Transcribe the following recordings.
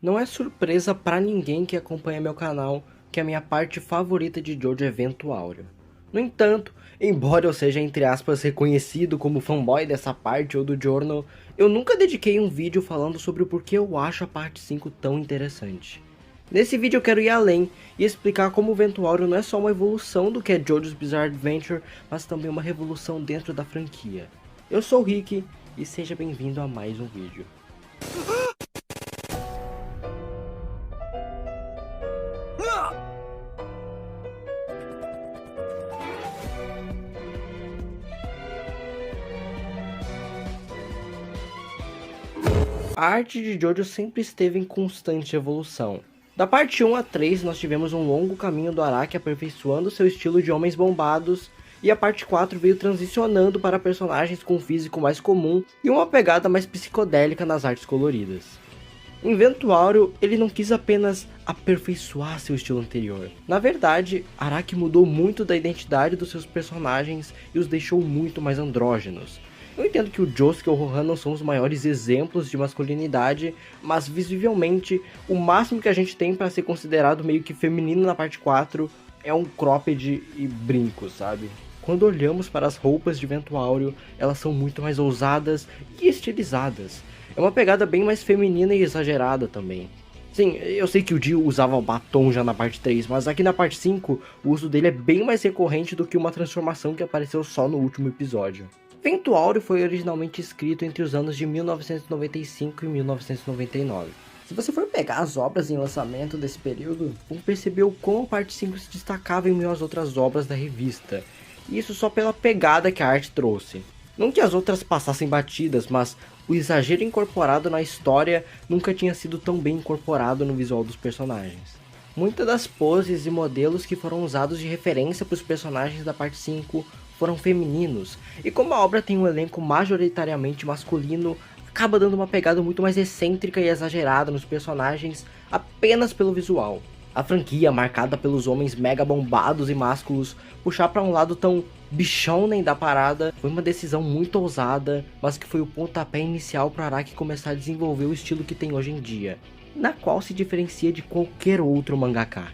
Não é surpresa pra ninguém que acompanha meu canal que a minha parte favorita de Jojo é Vento Áureo. No entanto, embora eu seja entre aspas reconhecido como fanboy dessa parte ou do Giorno, eu nunca dediquei um vídeo falando sobre o porquê eu acho a parte 5 tão interessante. Nesse vídeo eu quero ir além e explicar como o Vento Áureo não é só uma evolução do que é Jojo's Bizarre Adventure, mas também uma revolução dentro da franquia. Eu sou o Rick e seja bem-vindo a mais um vídeo. A arte de Jojo sempre esteve em constante evolução. Da parte 1 a 3 nós tivemos um longo caminho do Araki aperfeiçoando seu estilo de homens bombados, e a parte 4 veio transicionando para personagens com um físico mais comum e uma pegada mais psicodélica nas artes coloridas. Em Vento Áureo, ele não quis apenas aperfeiçoar seu estilo anterior. Na verdade, Araki mudou muito da identidade dos seus personagens e os deixou muito mais andrógenos. Eu entendo que o Josuke e o Rohan não são os maiores exemplos de masculinidade, mas visivelmente o máximo que a gente tem para ser considerado meio que feminino na parte 4 é um cropped e brinco, sabe? Quando olhamos para as roupas de Vento Áureo, elas são muito mais ousadas e estilizadas. É uma pegada bem mais feminina e exagerada também. Sim, eu sei que o Dio usava batom já na parte 3, mas aqui na parte 5, o uso dele é bem mais recorrente do que uma transformação que apareceu só no último episódio. Vento Áureo foi originalmente escrito entre os anos de 1995 e 1999. Se você for pegar as obras em lançamento desse período, vão perceber o quão a parte 5 se destacava em meio às outras obras da revista. E isso só pela pegada que a arte trouxe. Não que as outras passassem batidas, mas o exagero incorporado na história nunca tinha sido tão bem incorporado no visual dos personagens. Muitas das poses e modelos que foram usados de referência para os personagens da parte 5 foram femininos, e como a obra tem um elenco majoritariamente masculino, acaba dando uma pegada muito mais excêntrica e exagerada nos personagens apenas pelo visual. A franquia, marcada pelos homens mega bombados e másculos, puxar para um lado tão bichonem da parada, foi uma decisão muito ousada, mas que foi o pontapé inicial para Araki começar a desenvolver o estilo que tem hoje em dia, na qual se diferencia de qualquer outro mangaka.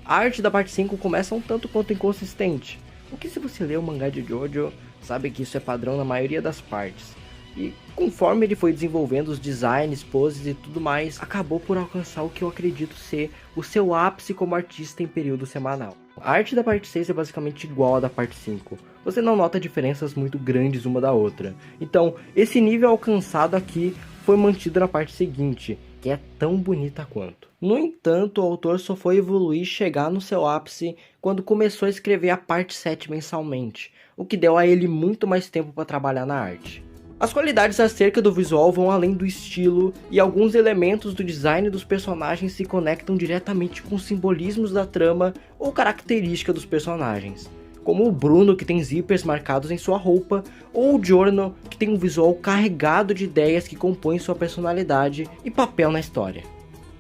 A arte da parte 5 começa um tanto quanto inconsistente, o que se você ler o mangá de Jojo, sabe que isso é padrão na maioria das partes. E conforme ele foi desenvolvendo os designs, poses e tudo mais, acabou por alcançar o que eu acredito ser o seu ápice como artista em período semanal. A arte da parte 6 é basicamente igual à da parte 5. Você não nota diferenças muito grandes uma da outra. Então, esse nível alcançado aqui foi mantido na parte seguinte, que é tão bonita quanto. No entanto, o autor só foi evoluir e chegar no seu ápice quando começou a escrever a parte 7 mensalmente, o que deu a ele muito mais tempo para trabalhar na arte. As qualidades acerca do visual vão além do estilo, e alguns elementos do design dos personagens se conectam diretamente com simbolismos da trama ou característica dos personagens, como o Bruno, que tem zippers marcados em sua roupa, ou o Giorno, que tem um visual carregado de ideias que compõem sua personalidade e papel na história.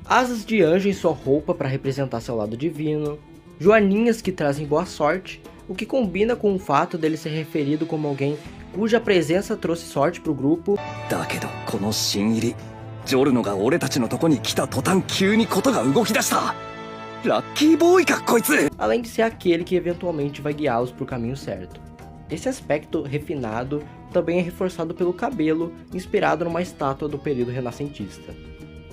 Asas de anjo em sua roupa para representar seu lado divino, joaninhas que trazem boa sorte, o que combina com o fato dele ser referido como alguém cuja presença trouxe sorte para o grupo. Além de ser aquele que eventualmente vai guiá-los para o caminho certo. Esse aspecto refinado também é reforçado pelo cabelo, inspirado numa estátua do período renascentista.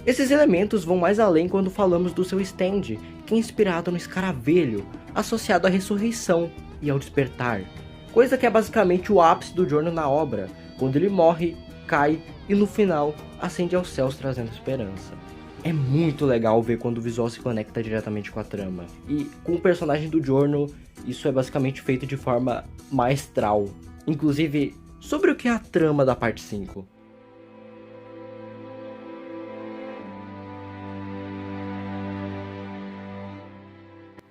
Esses elementos vão mais além quando falamos do seu stand, que é inspirado no escaravelho, associado à ressurreição e ao despertar, coisa que é basicamente o ápice do Giorno na obra, quando ele morre, cai e no final ascende aos céus trazendo esperança. É muito legal ver quando o visual se conecta diretamente com a trama, e com o personagem do Giorno, isso é basicamente feito de forma maestral. Inclusive, sobre o que é a trama da parte 5.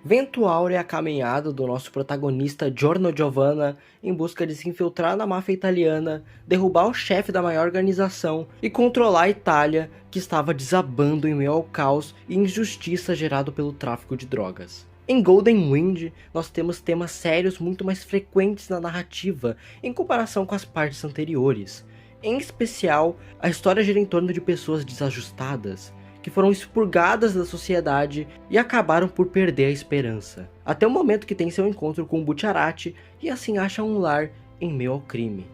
Vento Áureo é a caminhada do nosso protagonista Giorno Giovanna em busca de se infiltrar na máfia italiana, derrubar o chefe da maior organização e controlar a Itália, que estava desabando em meio ao caos e injustiça gerado pelo tráfico de drogas. Em Golden Wind, nós temos temas sérios muito mais frequentes na narrativa em comparação com as partes anteriores. Em especial, a história gira em torno de pessoas desajustadas, que foram expurgadas da sociedade e acabaram por perder a esperança. Até o momento que tem seu encontro com Butcherati e assim acha um lar em meio ao crime.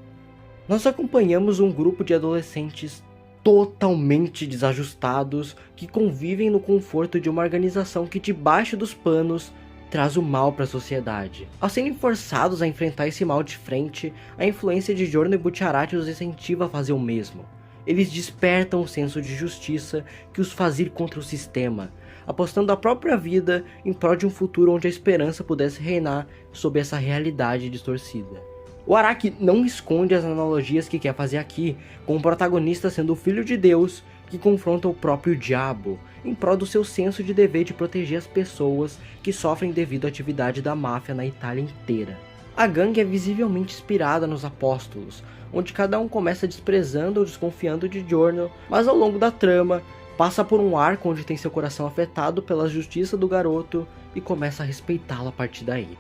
Nós acompanhamos um grupo de adolescentes totalmente desajustados que convivem no conforto de uma organização que debaixo dos panos traz o mal para a sociedade. Ao serem forçados a enfrentar esse mal de frente, a influência de Giorno e Butcherati os incentiva a fazer o mesmo. Eles despertam o senso de justiça que os faz ir contra o sistema, apostando a própria vida em prol de um futuro onde a esperança pudesse reinar sob essa realidade distorcida. O Araki não esconde as analogias que quer fazer aqui, com o protagonista sendo o filho de Deus que confronta o próprio diabo, em prol do seu senso de dever de proteger as pessoas que sofrem devido à atividade da máfia na Itália inteira. A gangue é visivelmente inspirada nos apóstolos, onde cada um começa desprezando ou desconfiando de Giorno, mas ao longo da trama, passa por um arco onde tem seu coração afetado pela justiça do garoto e começa a respeitá-lo a partir daí.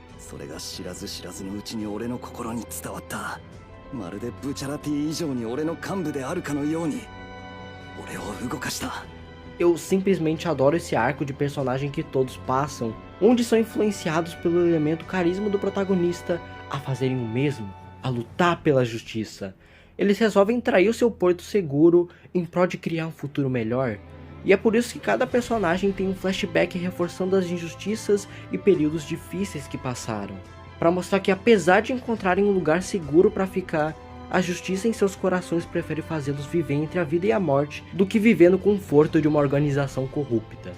Eu simplesmente adoro esse arco de personagem que todos passam, onde são influenciados pelo elemento carisma do protagonista a fazerem o mesmo, a lutar pela justiça. Eles resolvem trair o seu porto seguro em prol de criar um futuro melhor. E é por isso que cada personagem tem um flashback reforçando as injustiças e períodos difíceis que passaram, para mostrar que apesar de encontrarem um lugar seguro para ficar, a justiça em seus corações prefere fazê-los viver entre a vida e a morte do que viver no conforto de uma organização corrupta.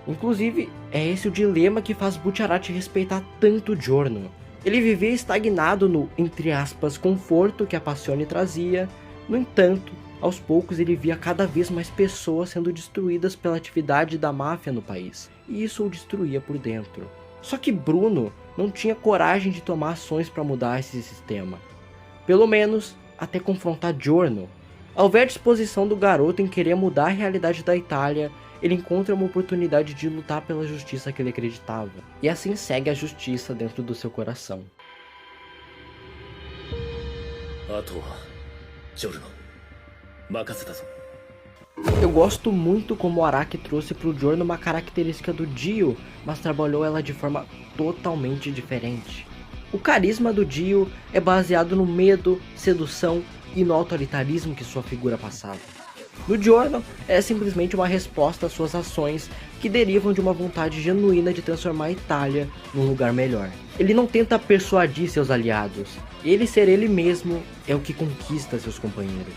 Inclusive, é esse o dilema que faz Butcherati respeitar tanto Giorno. Ele vivia estagnado no, entre aspas, conforto que a Passione trazia. No entanto, aos poucos ele via cada vez mais pessoas sendo destruídas pela atividade da máfia no país, e isso o destruía por dentro. Só que Bruno não tinha coragem de tomar ações para mudar esse sistema. Pelo menos, até confrontar Giorno. Ao ver a disposição do garoto em querer mudar a realidade da Itália, ele encontra uma oportunidade de lutar pela justiça que ele acreditava, e assim segue a justiça dentro do seu coração. Eu gosto muito como o Araki trouxe para o Giorno uma característica do Dio, mas trabalhou ela de forma totalmente diferente. O carisma do Dio é baseado no medo, sedução e no autoritarismo que sua figura passava. No Giorno é simplesmente uma resposta às suas ações que derivam de uma vontade genuína de transformar a Itália num lugar melhor. Ele não tenta persuadir seus aliados, ele ser ele mesmo é o que conquista seus companheiros.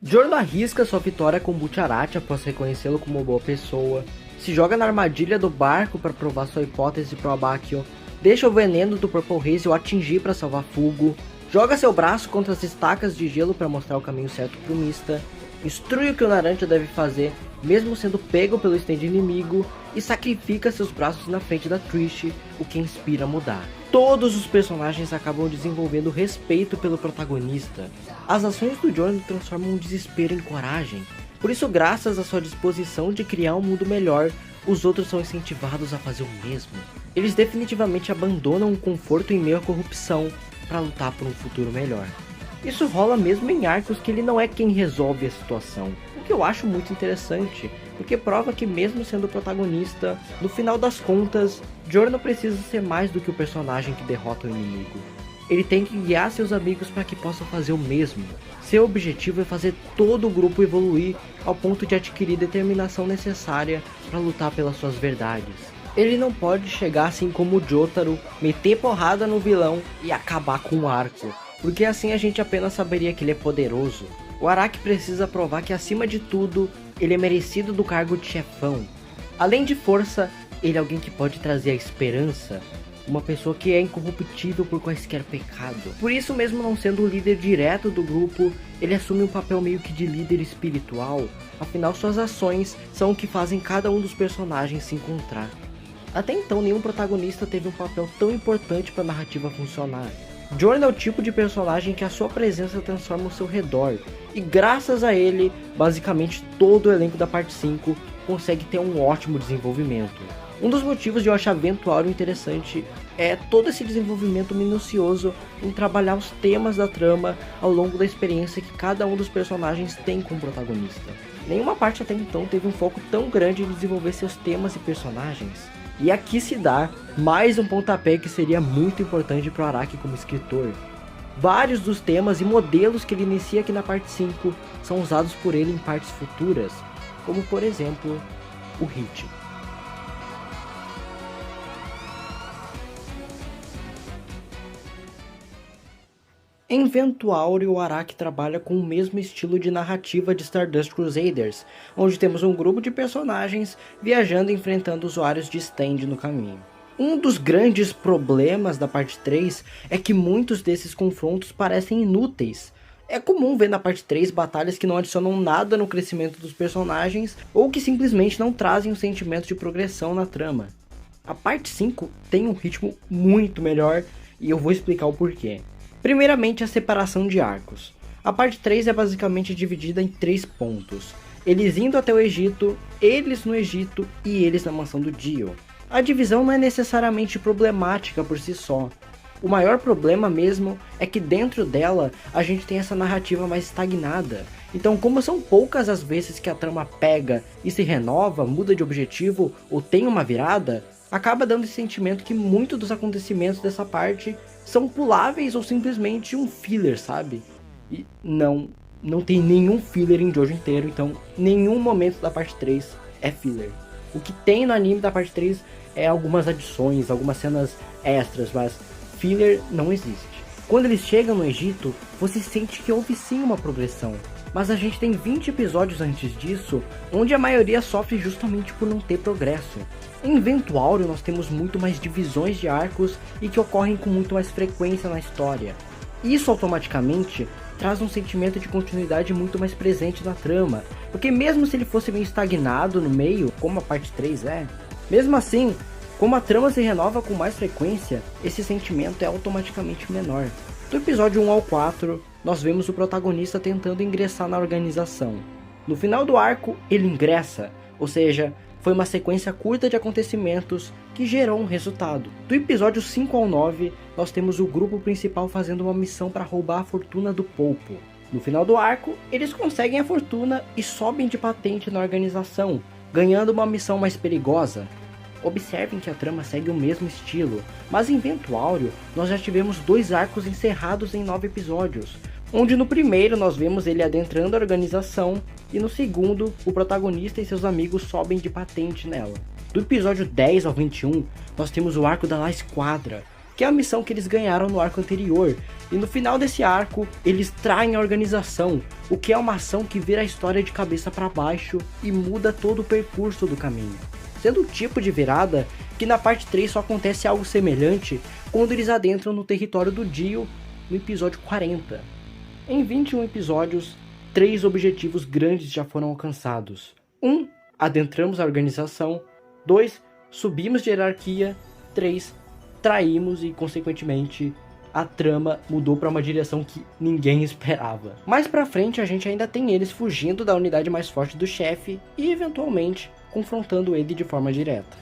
Giorno arrisca sua vitória com Butcherati após reconhecê-lo como uma boa pessoa, se joga na armadilha do barco para provar sua hipótese pro Abbacchio, deixa o veneno do Purple Haze o atingir para salvar Fugo, joga seu braço contra as estacas de gelo para mostrar o caminho certo pro Mista, instrui o que o Naranja deve fazer, mesmo sendo pego pelo stand inimigo, e sacrifica seus braços na frente da Trish, o que inspira a mudar. Todos os personagens acabam desenvolvendo respeito pelo protagonista. As ações do Giorno transformam o desespero em coragem. Por isso, graças à sua disposição de criar um mundo melhor, os outros são incentivados a fazer o mesmo. Eles definitivamente abandonam o conforto em meio à corrupção para lutar por um futuro melhor. Isso rola mesmo em arcos que ele não é quem resolve a situação, o que eu acho muito interessante, porque prova que mesmo sendo o protagonista, no final das contas, Giorno precisa ser mais do que o personagem que derrota o inimigo. Ele tem que guiar seus amigos para que possam fazer o mesmo. Seu objetivo é fazer todo o grupo evoluir ao ponto de adquirir determinação necessária para lutar pelas suas verdades. Ele não pode chegar assim como o Jotaro, meter porrada no vilão e acabar com o arco, porque assim a gente apenas saberia que ele é poderoso. O Araki precisa provar que acima de tudo, ele é merecido do cargo de chefão. Além de força, ele é alguém que pode trazer a esperança, uma pessoa que é incorruptível por quaisquer pecado. Por isso mesmo, não sendo o líder direto do grupo, ele assume um papel meio que de líder espiritual, afinal suas ações são o que fazem cada um dos personagens se encontrar. Até então, nenhum protagonista teve um papel tão importante para a narrativa funcionar. Giorno é o tipo de personagem que a sua presença transforma ao seu redor, e graças a ele, basicamente todo o elenco da parte 5 consegue ter um ótimo desenvolvimento. Um dos motivos de eu achar Ventuário interessante é todo esse desenvolvimento minucioso em trabalhar os temas da trama ao longo da experiência que cada um dos personagens tem com o protagonista. Nenhuma parte até então teve um foco tão grande em desenvolver seus temas e personagens. E aqui se dá mais um pontapé que seria muito importante para o Araki como escritor. Vários dos temas e modelos que ele inicia aqui na parte 5 são usados por ele em partes futuras, como por exemplo, o Hit. Em Vento Áureo, o Araki trabalha com o mesmo estilo de narrativa de Stardust Crusaders, onde temos um grupo de personagens viajando e enfrentando usuários de stand no caminho. Um dos grandes problemas da parte 3 é que muitos desses confrontos parecem inúteis. É comum ver na parte 3 batalhas que não adicionam nada no crescimento dos personagens ou que simplesmente não trazem um sentimento de progressão na trama. A parte 5 tem um ritmo muito melhor e eu vou explicar o porquê. Primeiramente, a separação de arcos. A parte 3 é basicamente dividida em 3 pontos. Eles indo até o Egito, eles no Egito e eles na mansão do Dio. A divisão não é necessariamente problemática por si só. O maior problema mesmo é que dentro dela a gente tem essa narrativa mais estagnada. Então, como são poucas as vezes que a trama pega e se renova, muda de objetivo ou tem uma virada, acaba dando esse sentimento que muitos dos acontecimentos dessa parte são puláveis ou simplesmente um filler, sabe? E não tem nenhum filler em Jojo inteiro, então nenhum momento da parte 3 é filler. O que tem no anime da parte 3 é algumas adições, algumas cenas extras, mas filler não existe. Quando eles chegam no Egito, você sente que houve sim uma progressão, mas a gente tem 20 episódios antes disso, onde a maioria sofre justamente por não ter progresso. Em Vento Áureo nós temos muito mais divisões de arcos e que ocorrem com muito mais frequência na história. Isso automaticamente traz um sentimento de continuidade muito mais presente na trama, porque mesmo se ele fosse meio estagnado no meio, como a parte 3 é, mesmo assim, como a trama se renova com mais frequência, esse sentimento é automaticamente menor. Do episódio 1 ao 4, nós vemos o protagonista tentando ingressar na organização. No final do arco, ele ingressa, ou seja, foi uma sequência curta de acontecimentos que gerou um resultado. Do episódio 5 ao 9, nós temos o grupo principal fazendo uma missão para roubar a fortuna do Polpo. No final do arco, eles conseguem a fortuna e sobem de patente na organização, ganhando uma missão mais perigosa. Observem que a trama segue o mesmo estilo, mas em Vento Áureo nós já tivemos 2 arcos encerrados em 9 episódios, onde no primeiro nós vemos ele adentrando a organização e no segundo o protagonista e seus amigos sobem de patente nela. Do episódio 10 ao 21 nós temos o arco da La Esquadra, que é a missão que eles ganharam no arco anterior, e no final desse arco eles traem a organização, o que é uma ação que vira a história de cabeça para baixo e muda todo o percurso do caminho. Sendo o tipo de virada que na parte 3 só acontece algo semelhante quando eles adentram no território do Dio no episódio 40. Em 21 episódios, 3 objetivos grandes já foram alcançados. 1. Adentramos a organização. 2. Subimos de hierarquia. 3. Traímos e, consequentemente, a trama mudou para uma direção que ninguém esperava. Mais pra frente, a gente ainda tem eles fugindo da unidade mais forte do chefe e, eventualmente, confrontando ele de forma direta.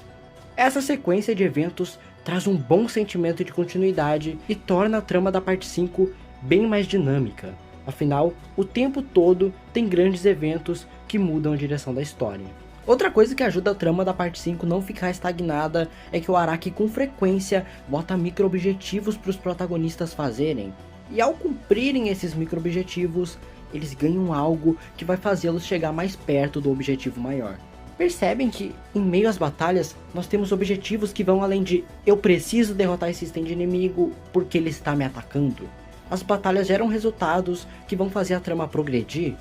Essa sequência de eventos traz um bom sentimento de continuidade e torna a trama da parte 5 bem mais dinâmica. Afinal, o tempo todo tem grandes eventos que mudam a direção da história. Outra coisa que ajuda a trama da parte 5 não ficar estagnada é que o Araki com frequência bota micro-objetivos para os protagonistas fazerem. E ao cumprirem esses micro-objetivos, eles ganham algo que vai fazê-los chegar mais perto do objetivo maior. Percebem que, em meio às batalhas, nós temos objetivos que vão além de eu preciso derrotar esse stand inimigo porque ele está me atacando. As batalhas geram resultados que vão fazer a trama progredir.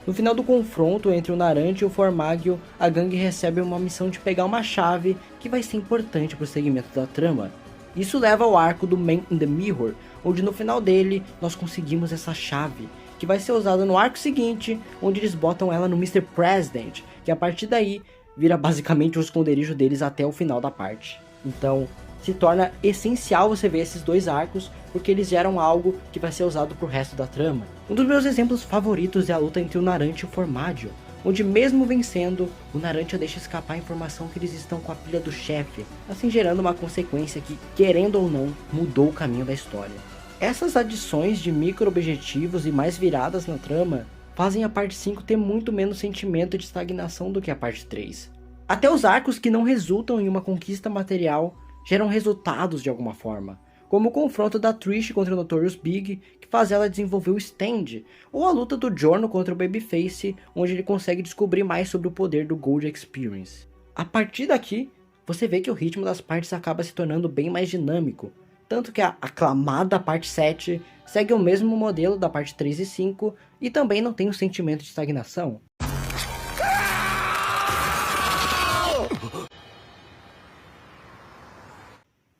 No final do confronto entre o Narante e o Formagio, a gangue recebe uma missão de pegar uma chave que vai ser importante para o segmento da trama. Isso leva ao arco do Man in the Mirror, onde no final dele nós conseguimos essa chave, que vai ser usada no arco seguinte, onde eles botam ela no Mr. President, que a partir daí vira basicamente o esconderijo deles até o final da parte. Então se torna essencial você ver esses 2 arcos, porque eles geram algo que vai ser usado pro resto da trama. Um dos meus exemplos favoritos é a luta entre o Narante e o Formagio, onde mesmo vencendo, o Narante deixa escapar a informação que eles estão com a pilha do chefe, assim gerando uma consequência que, querendo ou não, mudou o caminho da história. Essas adições de micro-objetivos e mais viradas na trama fazem a parte 5 ter muito menos sentimento de estagnação do que a parte 3. Até os arcos que não resultam em uma conquista material geram resultados de alguma forma, como o confronto da Trish contra o Notorious Big, que faz ela desenvolver o stand, ou a luta do Giorno contra o Babyface, onde ele consegue descobrir mais sobre o poder do Gold Experience. A partir daqui, você vê que o ritmo das partes acaba se tornando bem mais dinâmico, tanto que a aclamada parte 7 segue o mesmo modelo da parte 3 e 5 e também não tem o sentimento de estagnação.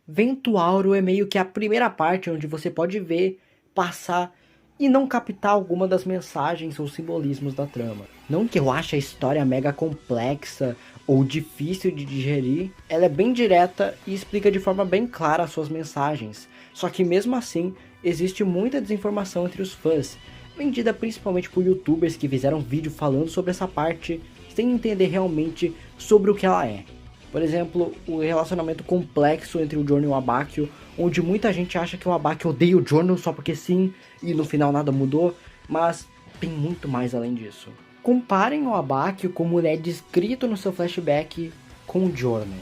Vento Áureo é meio que a primeira parte onde você pode ver, passar e não captar alguma das mensagens ou simbolismos da trama. Não que eu ache a história mega complexa ou difícil de digerir, ela é bem direta e explica de forma bem clara as suas mensagens, só que mesmo assim existe muita desinformação entre os fãs, vendida principalmente por youtubers que fizeram vídeo falando sobre essa parte sem entender realmente sobre o que ela é. Por exemplo, o relacionamento complexo entre o Giorno e o Abbacchio, onde muita gente acha que o Abbacchio odeia o Giorno só porque sim, e no final nada mudou, mas tem muito mais além disso. Comparem o Abbacchio como ele é descrito no seu flashback com o Giorno.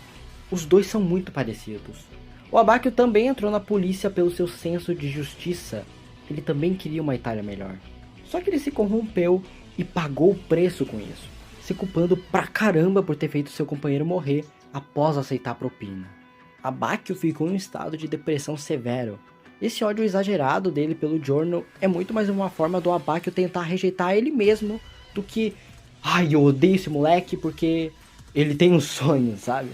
Os dois são muito parecidos. O Abbacchio também entrou na polícia pelo seu senso de justiça, ele também queria uma Itália melhor. Só que ele se corrompeu e pagou o preço com isso, se culpando pra caramba por ter feito seu companheiro morrer após aceitar a propina. Abbacchio ficou em um estado de depressão severo. Esse ódio exagerado dele pelo Giorno é muito mais uma forma do Abbacchio tentar rejeitar ele mesmo do que ai, eu odeio esse moleque porque ele tem um sonho, sabe?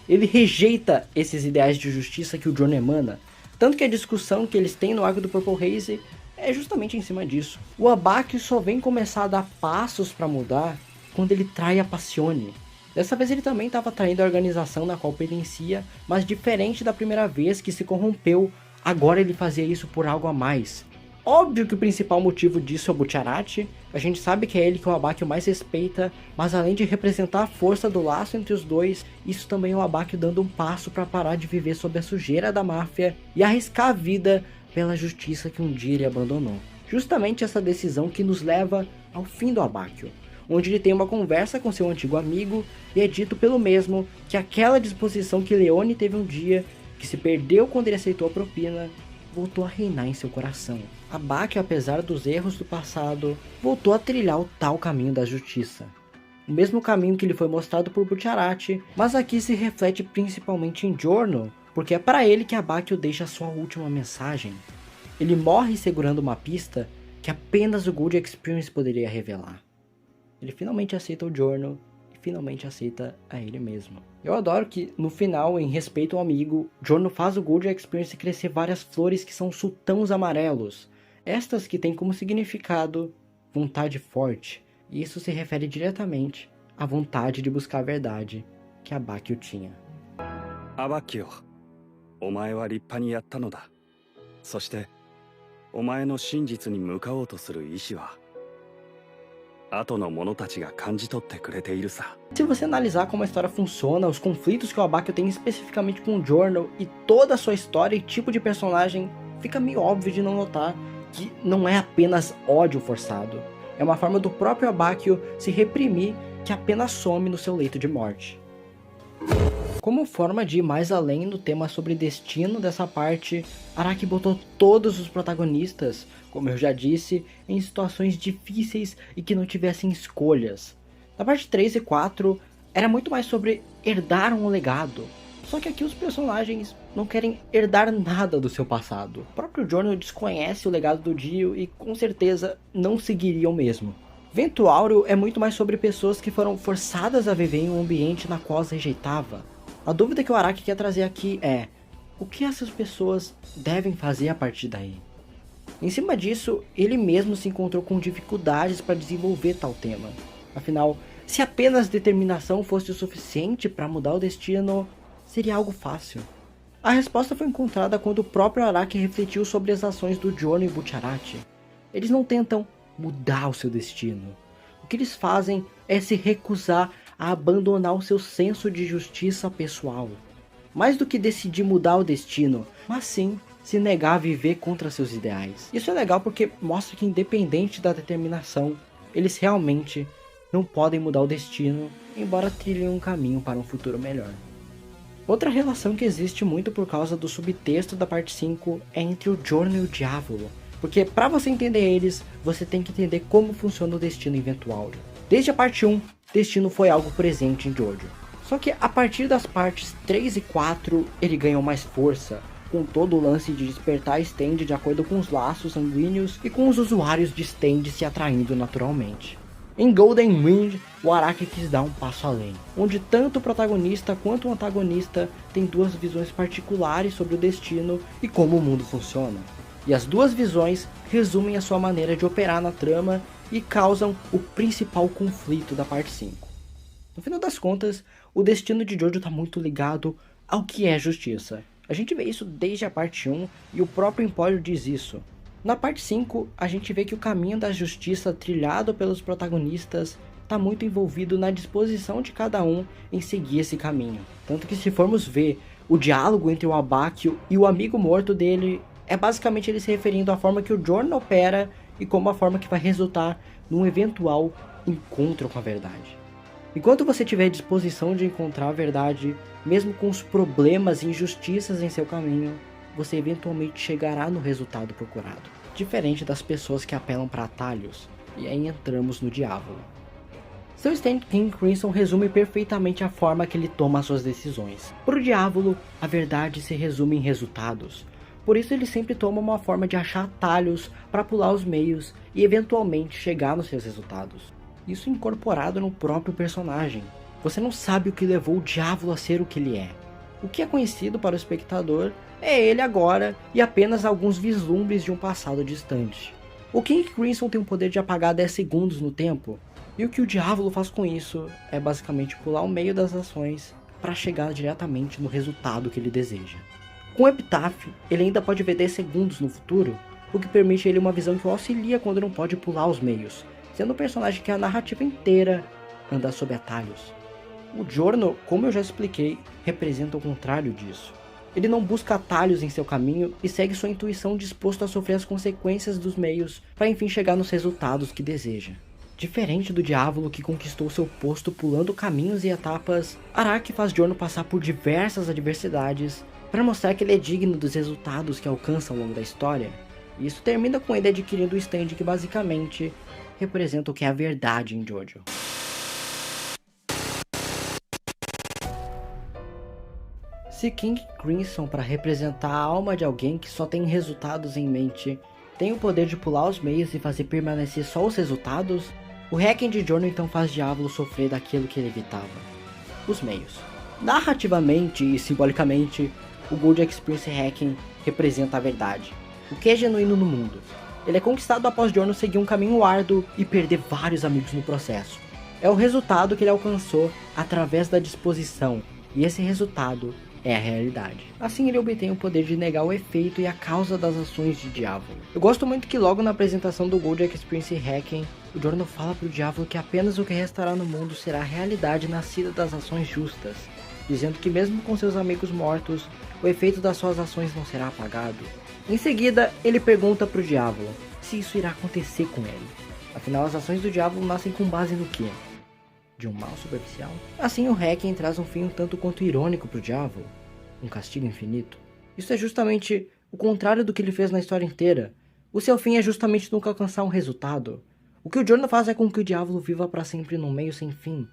Ele rejeita esses ideais de justiça que o Giorno emana, tanto que a discussão que eles têm no arco do Purple Haze é justamente em cima disso. O Abbacchio só vem começar a dar passos pra mudar quando ele trai a Passione. Dessa vez ele também estava traindo a organização na qual pertencia, mas diferente da primeira vez que se corrompeu, agora ele fazia isso por algo a mais. Óbvio que o principal motivo disso é o Bucciarati, a gente sabe que é ele que o Abbacchio mais respeita, mas além de representar a força do laço entre os dois, isso também é o Abbacchio dando um passo para parar de viver sob a sujeira da máfia e arriscar a vida pela justiça que um dia ele abandonou. Justamente essa decisão que nos leva ao fim do Abbacchio, onde ele tem uma conversa com seu antigo amigo e é dito pelo mesmo que aquela disposição que Leone teve um dia, que se perdeu quando ele aceitou a propina, voltou a reinar em seu coração. Abbacchio, apesar dos erros do passado, voltou a trilhar o tal caminho da justiça. O mesmo caminho que lhe foi mostrado por Bucciarati, mas aqui se reflete principalmente em Giorno, porque é para ele que Abbacchio deixa a sua última mensagem. Ele morre segurando uma pista que apenas o Gold Experience poderia revelar. Ele finalmente aceita o Giorno e finalmente aceita a ele mesmo. Eu adoro que, no final, em respeito ao amigo, Giorno faz o Gold Experience crescer várias flores que são sultãos amarelos. Estas que têm como significado vontade forte. E isso se refere diretamente à vontade de buscar a verdade que Abbacchio tinha. Abbacchio, お前は立派にやったのだ。そして、お前の真実に向かおうとする意志は Se você analisar como a história funciona, os conflitos que o Abbacchio tem especificamente com o Giorno e toda a sua história e tipo de personagem, fica meio óbvio de não notar que não é apenas ódio forçado. É uma forma do próprio Abbacchio se reprimir que apenas some no seu leito de morte. Como forma de ir mais além no tema sobre destino dessa parte, Araki botou todos os protagonistas, como eu já disse, em situações difíceis e que não tivessem escolhas. Na parte 3 e 4, era muito mais sobre herdar um legado. Só que aqui os personagens não querem herdar nada do seu passado. O próprio Giorno desconhece o legado do Dio e com certeza não seguiria o mesmo. Vento Áureo é muito mais sobre pessoas que foram forçadas a viver em um ambiente na qual as rejeitava. A dúvida que o Araki quer trazer aqui é: o que essas pessoas devem fazer a partir daí? Em cima disso, ele mesmo se encontrou com dificuldades para desenvolver tal tema. Afinal, se apenas determinação fosse o suficiente para mudar o destino, seria algo fácil. A resposta foi encontrada quando o próprio Araki refletiu sobre as ações do Giorno e Bucciarati. Eles não tentam mudar o seu destino. O que eles fazem é se recusar a abandonar o seu senso de justiça pessoal. Mais do que decidir mudar o destino, mas sim se negar a viver contra seus ideais. Isso é legal porque mostra que, independente da determinação, eles realmente não podem mudar o destino, embora trilhem um caminho para um futuro melhor. Outra relação que existe muito por causa do subtexto da parte 5 é entre o Giorno e o Diavolo, porque para você entender eles, você tem que entender como funciona o destino em Ventuário. Desde a parte 1, destino foi algo presente em Jojo. Só que a partir das partes 3 e 4, ele ganhou mais força, com todo o lance de despertar stand de acordo com os laços sanguíneos e com os usuários de stand se atraindo naturalmente. Em Golden Wind, o Araki quis dar um passo além, onde tanto o protagonista quanto o antagonista têm duas visões particulares sobre o destino e como o mundo funciona. E as duas visões resumem a sua maneira de operar na trama e causam o principal conflito da parte 5. No final das contas, o destino de Jojo está muito ligado ao que é justiça. A gente vê isso desde a parte 1 e o próprio Empório diz isso. Na parte 5, a gente vê que o caminho da justiça trilhado pelos protagonistas está muito envolvido na disposição de cada um em seguir esse caminho. Tanto que se formos ver o diálogo entre o Abakio e o amigo morto dele, é basicamente ele se referindo à forma que o Giorno opera e como a forma que vai resultar num eventual encontro com a verdade. Enquanto você tiver disposição de encontrar a verdade, mesmo com os problemas e injustiças em seu caminho, você eventualmente chegará no resultado procurado. Diferente das pessoas que apelam para atalhos, e aí entramos no Diávolo. Seu stand King Crimson resume perfeitamente a forma que ele toma suas decisões. Para o Diávolo, a verdade se resume em resultados. Por isso ele sempre toma uma forma de achar atalhos para pular os meios e eventualmente chegar nos seus resultados. Isso incorporado no próprio personagem. Você não sabe o que levou o Diávolo a ser o que ele é. O que é conhecido para o espectador é ele agora e apenas alguns vislumbres de um passado distante. O King Crimson tem o poder de apagar 10 segundos no tempo, e o que o Diávolo faz com isso é basicamente pular o meio das ações para chegar diretamente no resultado que ele deseja. Com o Epitaph, ele ainda pode ver 10 segundos no futuro, o que permite a ele uma visão que o auxilia quando não pode pular os meios, sendo um personagem que a narrativa inteira anda sob atalhos. O Giorno, como eu já expliquei, representa o contrário disso. Ele não busca atalhos em seu caminho e segue sua intuição disposto a sofrer as consequências dos meios para enfim chegar nos resultados que deseja. Diferente do Diávolo que conquistou seu posto pulando caminhos e etapas, Araki faz Giorno passar por diversas adversidades para mostrar que ele é digno dos resultados que alcança ao longo da história. E isso termina com ele adquirindo o stand que basicamente representa o que é a verdade em Jojo. Se King Crimson, para representar a alma de alguém que só tem resultados em mente, tem o poder de pular os meios e fazer permanecer só os resultados, o Hacking de Giorno então faz Diávolo sofrer daquilo que ele evitava: os meios. Narrativamente e simbolicamente, o Gold Experience Hacking representa a verdade, o que é genuíno no mundo. Ele é conquistado após Giorno seguir um caminho árduo e perder vários amigos no processo. É o resultado que ele alcançou através da disposição, e esse resultado é a realidade. Assim ele obtém o poder de negar o efeito e a causa das ações de Diávolo. Eu gosto muito que logo na apresentação do Gold Experience Hacking, o Giorno fala pro Diávolo que apenas o que restará no mundo será a realidade nascida das ações justas, dizendo que mesmo com seus amigos mortos, o efeito das suas ações não será apagado. Em seguida, ele pergunta pro Diávolo se isso irá acontecer com ele. Afinal, as ações do Diávolo nascem com base no quê? De um mal superficial? Assim, o Hacking traz um fim um tanto quanto irônico pro Diávolo, um castigo infinito. Isso é justamente o contrário do que ele fez na história inteira. O seu fim é justamente nunca alcançar um resultado. O que o Giorno faz é com que o Diávolo viva para sempre num meio sem fim.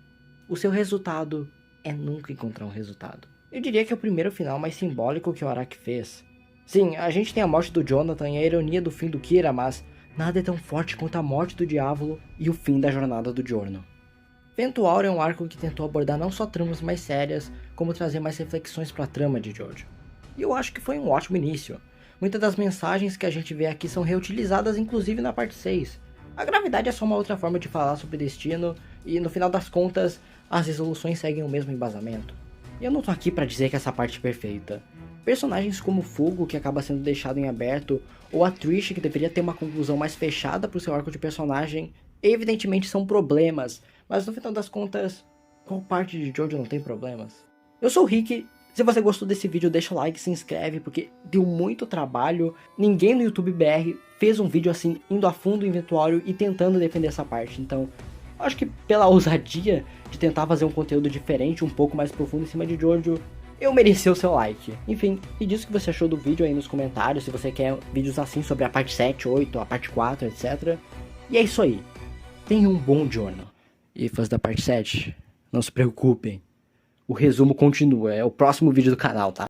O seu resultado é nunca encontrar um resultado. Eu diria que é o primeiro final mais simbólico que o Araki fez. Sim, a gente tem a morte do Jonathan e a ironia do fim do Kira, mas nada é tão forte quanto a morte do Diávolo e o fim da jornada do Giorno. Ventuário é um arco que tentou abordar não só tramas mais sérias, como trazer mais reflexões para a trama de Jojo. E eu acho que foi um ótimo início. Muitas das mensagens que a gente vê aqui são reutilizadas inclusive na parte 6. A gravidade é só uma outra forma de falar sobre destino, e no final das contas, as resoluções seguem o mesmo embasamento. E eu não tô aqui para dizer que essa parte é perfeita. Personagens como Fugo, que acaba sendo deixado em aberto, ou a Trish, que deveria ter uma conclusão mais fechada pro seu arco de personagem, evidentemente são problemas, mas no final das contas, qual parte de Jojo não tem problemas? Eu sou o Rick, Se você gostou desse vídeo, deixa o like, se inscreve, porque deu muito trabalho. Ninguém no YouTube BR fez um vídeo assim, indo a fundo em Inventório e tentando defender essa parte. Então, acho que pela ousadia de tentar fazer um conteúdo diferente, um pouco mais profundo em cima de Jojo, eu mereci o seu like. Enfim, me diz o que você achou do vídeo aí nos comentários, se você quer vídeos assim sobre a parte 7, 8, a parte 4, etc. E é isso aí. Tenha um bom journal. E fãs da parte 7, não se preocupem. O resumo continua, é o próximo vídeo do canal, tá?